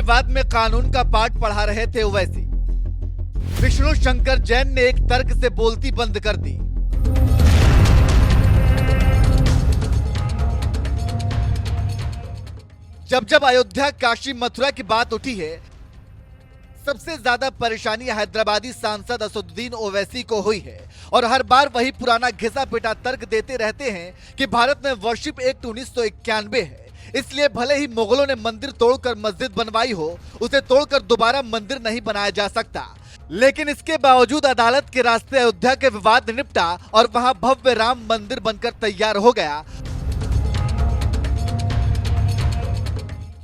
विवाद में कानून का पाठ पढ़ा रहे थे ओवैसी। विष्णु शंकर जैन ने एक तर्क से बोलती बंद कर दी। जब अयोध्या, काशी, मथुरा की बात उठी है, सबसे ज्यादा परेशानी हैदराबादी सांसद असदुद्दीन ओवैसी को हुई है और हर बार वही पुराना घिसा पिटा तर्क देते रहते हैं कि भारत में वर्शिप एक्ट 1991 है, इसलिए भले ही मुगलों ने मंदिर तोड़कर मस्जिद बनवाई हो, उसे तोड़कर दोबारा मंदिर नहीं बनाया जा सकता। लेकिन इसके बावजूद अदालत के रास्ते अयोध्या के विवाद निपटा और वहां भव्य राम मंदिर बनकर तैयार हो गया।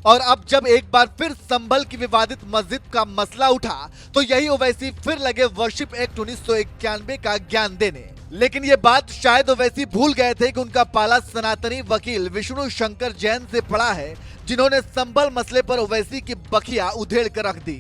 और अब जब एक बार फिर संभल की विवादित मस्जिद का मसला उठा तो यही ओवैसी फिर लगे वर्शिप एक्ट 1991 का ज्ञान देने। लेकिन ये बात शायद ओवैसी भूल गए थे कि उनका पाला सनातनी वकील विष्णु शंकर जैन से पड़ा है, जिन्होंने संभल मसले पर ओवैसी की बखिया उधेड़ कर रख दी।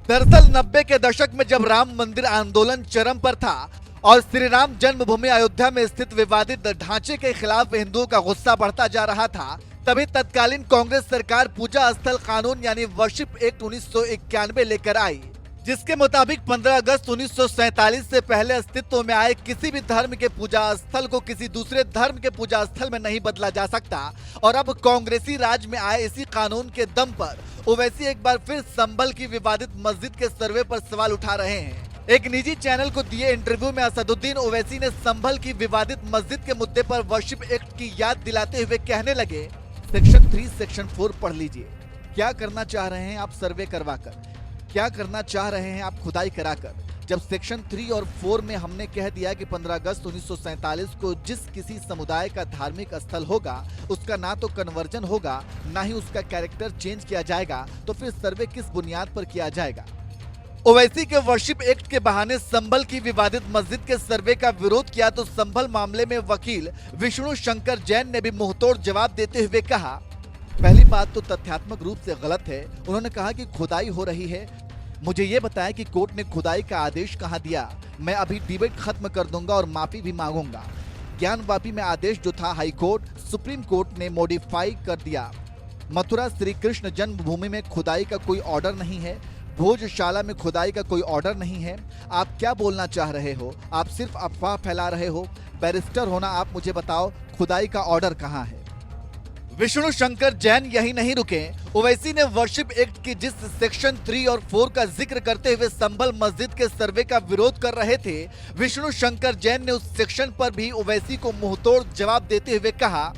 दरअसल 90 के दशक में जब राम मंदिर आंदोलन चरम पर था और श्री राम जन्मभूमि अयोध्या में स्थित विवादित ढांचे के खिलाफ हिंदुओं का गुस्सा बढ़ता जा रहा था, तभी तत्कालीन कांग्रेस सरकार पूजा स्थल कानून यानी वर्शिप एक्ट 1991 लेकर आई, जिसके मुताबिक 15 अगस्त 1947 से पहले अस्तित्व में आए किसी भी धर्म के पूजा स्थल को किसी दूसरे धर्म के पूजा स्थल में नहीं बदला जा सकता। और अब कांग्रेसी राज में आए इसी कानून के दम पर ओवैसी एक बार फिर संभल की विवादित मस्जिद के सर्वे पर सवाल उठा रहे हैं। एक निजी चैनल को दिए इंटरव्यू में असदुद्दीन ओवैसी ने संभल की विवादित मस्जिद के मुद्दे पर वर्शिप एक्ट की याद दिलाते हुए कहने लगे, सेक्शन 3 सेक्शन 4 पढ़ लीजिए। क्या करना चाह रहे हैं आप सर्वे करवाकर, क्या करना चाह रहे हैं आप खुदाई कराकर। जब सेक्शन 3 और 4 में हमने कह दिया कि 15 अगस्त 1947 को जिस किसी समुदाय का धार्मिक स्थल होगा उसका ना तो कन्वर्जन होगा ना ही उसका कैरेक्टर चेंज किया जाएगा, तो फिर सर्वे किस बुनियाद पर किया जाएगा। ओवैसी के वर्शिप एक्ट के बहाने संभल की विवादित मस्जिद के सर्वे का विरोध किया तो संभल मामले में वकील विष्णु शंकर जैन ने भी मुंहतोड़ जवाब देते हुए कहा, पहली बात तो तथ्यात्मक रूप से गलत है। उन्होंने कहा कि खुदाई हो रही है, मुझे ये बताया कि कोर्ट ने खुदाई का आदेश कहाँ दिया। मैं अभी डिबेट खत्म कर दूंगा और माफी भी मांगूंगा। ज्ञानवापी में आदेश जो था हाई कोर्ट, सुप्रीम कोर्ट ने मॉडिफाई कर दिया। मथुरा श्री कृष्ण जन्मभूमि में खुदाई का कोई ऑर्डर नहीं है, भोजशाला में खुदाई का कोई ऑर्डर नहीं है। आप क्या बोलना चाह रहे हो? आप सिर्फ अफवाह फैला रहे हो। बैरिस्टर होना आप मुझे बताओ, खुदाई का ऑर्डर कहाँ है? विष्णु शंकर जैन यही नहीं रुके। ओवैसी ने वर्शिप एक्ट की जिस सेक्शन 3 और 4 का जिक्र करते हुए संभल मस्जिद के सर्वे का विरोध कर रहे थे, विष्णु शंकर जैन ने उस सेक्शन पर भी ओवैसी को मुंहतोड़ जवाब देते हुए कहा,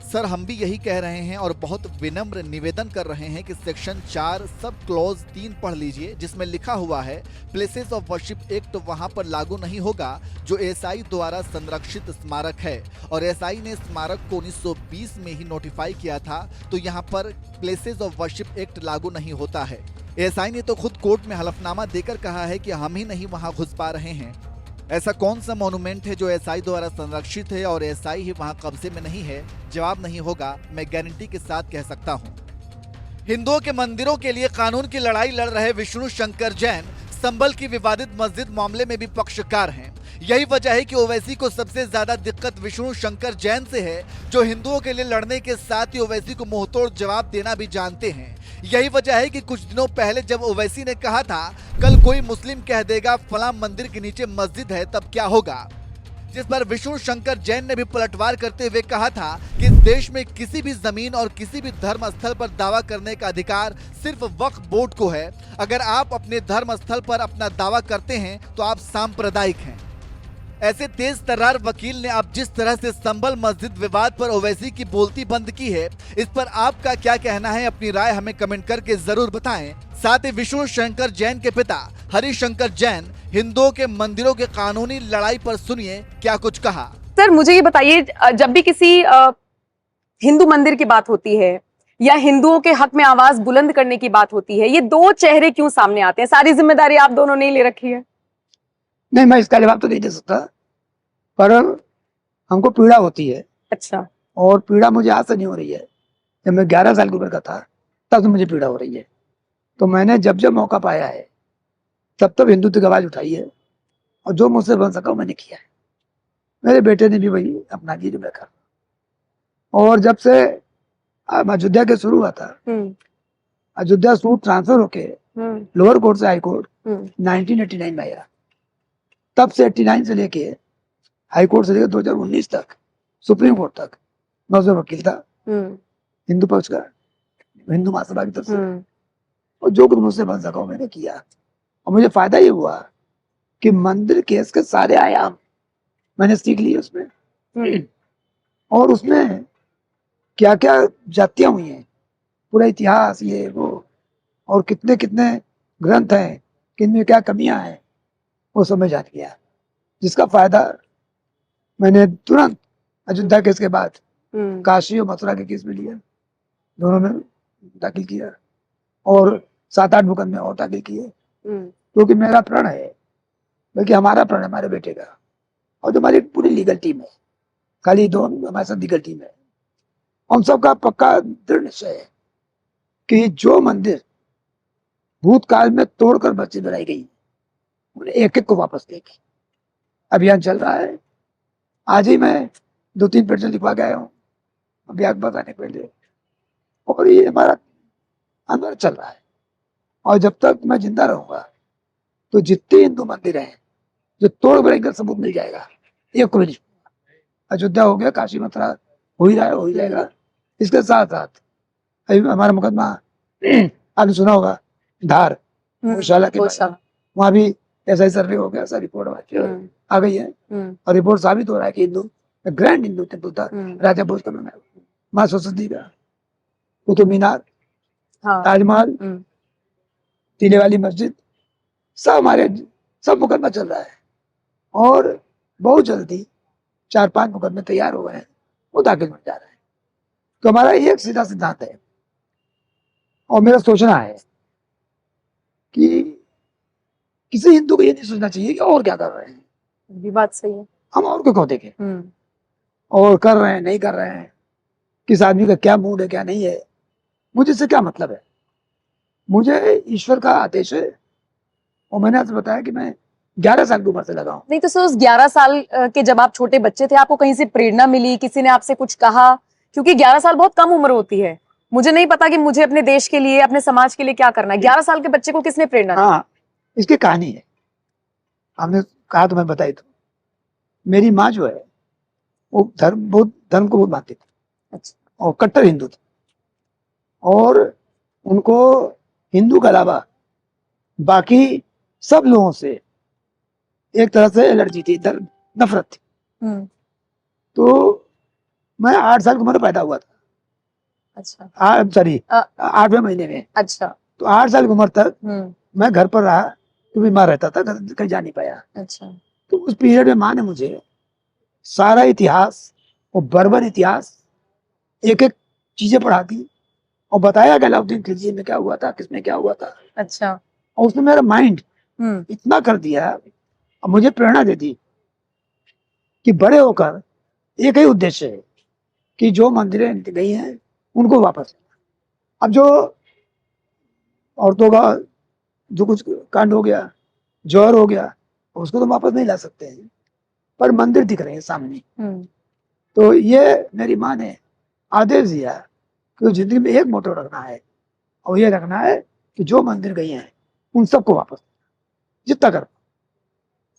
सर हम भी यही कह रहे हैं और बहुत विनम्र निवेदन कर रहे हैं कि सेक्शन 4 सब क्लॉज 3 पढ़ लीजिए, जिसमें लिखा हुआ है प्लेसेस ऑफ वर्शिप एक्ट वहां पर लागू नहीं होगा जो एसआई द्वारा संरक्षित स्मारक है, और एसआई ने स्मारक को 1920 में ही नोटिफाई किया था, तो यहाँ पर प्लेसेस ऑफ वर्शिप एक्ट लागू नहीं होता है। एसआई ने तो खुद कोर्ट में हलफनामा देकर कहा है कि हम ही नहीं वहां घुस पा रहे हैं। ऐसा कौन सा मॉन्यूमेंट है जो एसआई द्वारा संरक्षित है और एसआई ही वहां कब्जे में नहीं है? जवाब नहीं होगा, मैं गारंटी के साथ कह सकता हूं। हिंदुओं के मंदिरों के लिए कानून की लड़ाई लड़ रहे विष्णु शंकर जैन संभल की विवादित मस्जिद मामले में भी पक्षकार हैं। यही वजह है कि ओवैसी को सबसे ज्यादा दिक्कत विष्णु शंकर जैन से है, जो हिंदुओं के लिए लड़ने के साथ ही ओवैसी को मुंहतोड़ जवाब देना भी जानते हैं। यही वजह है कि कुछ दिनों पहले जब ओवैसी ने कहा था कल कोई मुस्लिम कह देगा फलां मंदिर के नीचे मस्जिद है तब क्या होगा, जिस पर विष्णु शंकर जैन ने भी पलटवार करते हुए कहा था कि इस देश में किसी भी जमीन और किसी भी धर्म स्थल पर दावा करने का अधिकार सिर्फ वक्फ बोर्ड को है। अगर आप अपने धर्म स्थल पर अपना दावा करते हैं तो आप सांप्रदायिक हैं। ऐसे तेज तर्रार वकील ने अब जिस तरह से संभल मस्जिद विवाद पर ओवैसी की बोलती बंद की है, इस पर आपका क्या कहना है? अपनी राय हमें कमेंट करके जरूर बताएं। साथ ही विष्णु शंकर जैन के पिता हरिशंकर जैन हिंदुओं के मंदिरों के कानूनी लड़ाई पर सुनिए क्या कुछ कहा। सर मुझे ये बताइए, जब भी किसी हिंदू मंदिर की बात होती है या हिंदुओं के हक में आवाज बुलंद करने की बात होती है, ये दो चेहरे क्यों सामने आते हैं? सारी जिम्मेदारी आप दोनों ने ले रखी है। नहीं, मैं इसका जवाब तो नहीं दे सकता, पर हमको पीड़ा होती है। अच्छा। और पीड़ा मुझे आज से नहीं हो रही है, जब मैं 11 साल की उम्र का था तब से मुझे पीड़ा हो रही है। तो मैंने जब जब मौका पाया है तब तब हिंदुत्व की आवाज उठाई है और जो मुझसे बन सका मैंने किया है। मेरे बेटे ने भी वही अपना की जो मैं कर। और जब से अब अयोध्या के शुरू हुआ था, अयोध्या सूट ट्रांसफर होके लोअर कोर्ट से हाई कोर्ट 1989 में आया। तब से 89 से लेके हाई कोर्ट से लेकर 2019 तक सुप्रीम कोर्ट तक मैं उसमें वकील था, हिंदू पक्ष का, हिंदू महासभा की तरफ से। और जो कुछ मुझसे बन सका मैंने किया। और मुझे फायदा ये हुआ कि मंदिर केस के सारे आयाम मैंने सीख लिए उसमें। और उसमें क्या क्या जातियां हुई हैं, पूरा इतिहास, ये वो, और कितने कितने ग्रंथ हैं, किन में क्या कमियां हैं, वो सब मैं जान गया। जिसका फायदा मैंने तुरंत अयोध्या केस के बाद काशी और मथुरा के केस में लिया, दोनों में दाखिल किया। और 7-8 मुकदमे और दाखिल किए, क्योंकि मेरा प्रण है, बल्कि हमारा प्रण है, हमारे बेटे का। और जो हमारी पूरी लीगल टीम है, खाली दो हमारे साथ लीगल टीम है, हम सबका पक्का दृढ़ निश्चय है कि जो मंदिर भूतकाल में तोड़कर मस्जिद बनाई गई, उन्हें एक एक को वापस देंगे। अभियान चल रहा है। आज ही मैं 2-3 पेटिशन लिखवा के आया हूँ अभियान बताने के लिए। और ये हमारा अंदर चल रहा है। और जब तक मैं जिंदा रहूंगा तो जितने हिंदू मंदिर हैं जो तोड़ बनेंगे, सबूत मिल जाएगा, एक को भी नहीं। अयोध्या हो गया, काशी मथुरा हो ही रहा है, हो ही जाएगा। इसके साथ साथ अभी हमारा मुकदमा आपने सुना होगा, धार गौशाला के बारे में, वहां भी ऐसा ही सर्वे हो गया, ऐसा रिपोर्ट आ गई है। और रिपोर्ट साबित हो रहा है कि हिंदू ग्रैंड हिंदू टेम्पल था, राजा भोज का नाम है, माँ सरस्वती का, कुतुब मीनार, ताजमहल, टीले वाली मस्जिद, सब हमारे सब मुकदमा चल रहा है। और बहुत जल्दी 4-5 मुकदमे तैयार हो गए हैं, वो दाखिल हो जा रहे हैं। तो हमारा एक सीधा सिद्धांत है, और मेरा सोचना है कि किसी हिंदू को ये नहीं सोचना चाहिए कि और क्या कर रहे हैं, ये बात सही है, हम और क्यों देखें, और कर रहे हैं नहीं कर रहे हैं, किस आदमी का क्या मूड है क्या नहीं है, मुझे इससे क्या मतलब है। मुझे ईश्वर का आदेश है। और मैंने आपसे बताया कि मैं 11 साल की उम्र से लगा हूं। नहीं तो सर, उस 11 साल के जब आप छोटे बच्चे थे, आपको कहीं से प्रेरणा मिली, किसी ने आपसे कुछ कहा? क्योंकि 11 साल बहुत कम उम्र होती है। मुझे नहीं पता कि मुझे अपने देश के लिए, अपने समाज के लिए क्या करना है। 11 साल के बच्चे को किसने प्रेरणा दी? हाँ, इसकी कहानी है, आपने कहा तो मैं बताई। तो मेरी माँ जो है वो बहुत धर्म को बहुत मानती थी। अच्छा। और कट्टर हिंदू थे, और उनको हिंदू के अलावा बाकी सब लोगों से एक तरह से एलर्जी थी, नफरत थी। तो मैं 8 साल की उम्र में पैदा हुआ था। अच्छा। सॉरी, 8वें महीने में। अच्छा। तो 8 साल की उम्र तक मैं घर पर रहा, तो बीमार रहता था, कहीं जा नहीं पाया। अच्छा। तो उस पीरियड में माँ ने मुझे सारा इतिहास और बर्बर इतिहास एक एक चीजें पढ़ा दी, और बताया कि अलाउद्दीन खिलजी में क्या हुआ था, किसमें क्या हुआ था। अच्छा। और उसने मेरा माइंड इतना कर दिया, और मुझे प्रेरणा दे दी कि बड़े होकर एक ही उद्देश्य है कि जो मंदिरें गई हैं उनको वापस। अब जो औरतों का जो कुछ कांड हो गया, जौहर हो गया, उसको तो वापस नहीं ला सकते हैं, पर मंदिर दिख रहे हैं सामने। तो ये मेरी माँ ने आदेश दिया कि जिंदगी में एक मोटो रखना है, और ये रखना है कि जो मंदिर गई हैं उन सबको वापस जितना कर।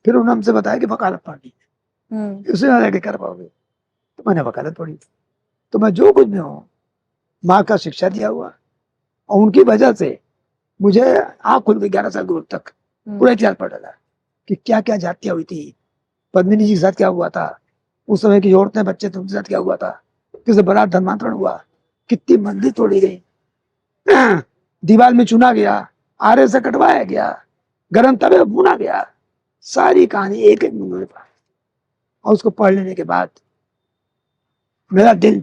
फिर उन्होंने हमसे बताया कि वकालत पढ़नी है, उससे आगे कर पाओगे। तो मैंने वकालत पढ़ी। तो मैं जो कुछ भी हूँ, माँ का शिक्षा दिया हुआ, और उनकी वजह से मुझे आँख खुल गई। 11 साल की उम्र तक पूरा इतिहास पढ़ डाला कि क्या क्या जातियां हुई थी, पद्मिनी जी के साथ क्या हुआ था, उस समय की औरतें बच्चे थे उनके साथ क्या हुआ था, किसे बड़ा धर्मांतरण हुआ, कितनी मंदिर तोड़ी गई, दीवार में चुना गया, आरे से कटवाया गया, गर्म तवे में भुना गया। सारी कहानी एक एक मिनट पर। और उसको पढ़ लेने के बाद मेरा दिल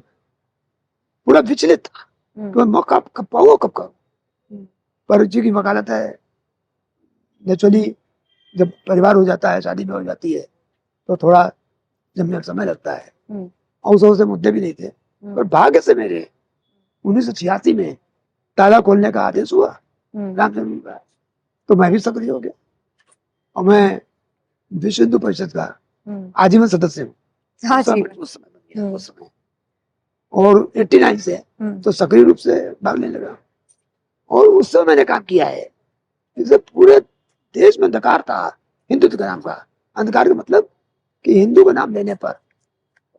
पूरा विचलित था कि मैं मौका कब पाऊंगा, कब करूं। पर जी की वकालत है, नेचुरली जब परिवार हो जाता है, शादी में हो जाती है, तो थोड़ा जमने में समय लगता है, और उस से मुद्दे भी नहीं थे। पर भाग्य से मेरे 1986 में ताला खोलने का आदेश हुआ राम जन्मभूमि का, तो मैं भी सक्रिय हो गया, और मैं विश्व हिंदू परिषद का आजीवन सदस्य हूँ। हाँ उस जी। समय उस समय बन गया, उस समय। और 89 से तो सक्रिय रूप से भाग लेने लगा। और उस समय मैंने काम किया है, जैसे पूरे देश में अंधकार था हिंदुत्व के नाम का। अंधकार का मतलब कि हिंदू का नाम लेने पर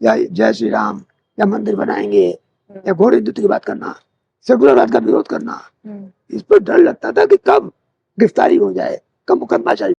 या जय श्री राम या मंदिर बनाएंगे या घोर हिंदुत्व की बात करना, सेकुलरवाद का विरोध करना, इस पर डर लगता था कि कब गिरफ्तारी हो जाए, कब मुकदमा चल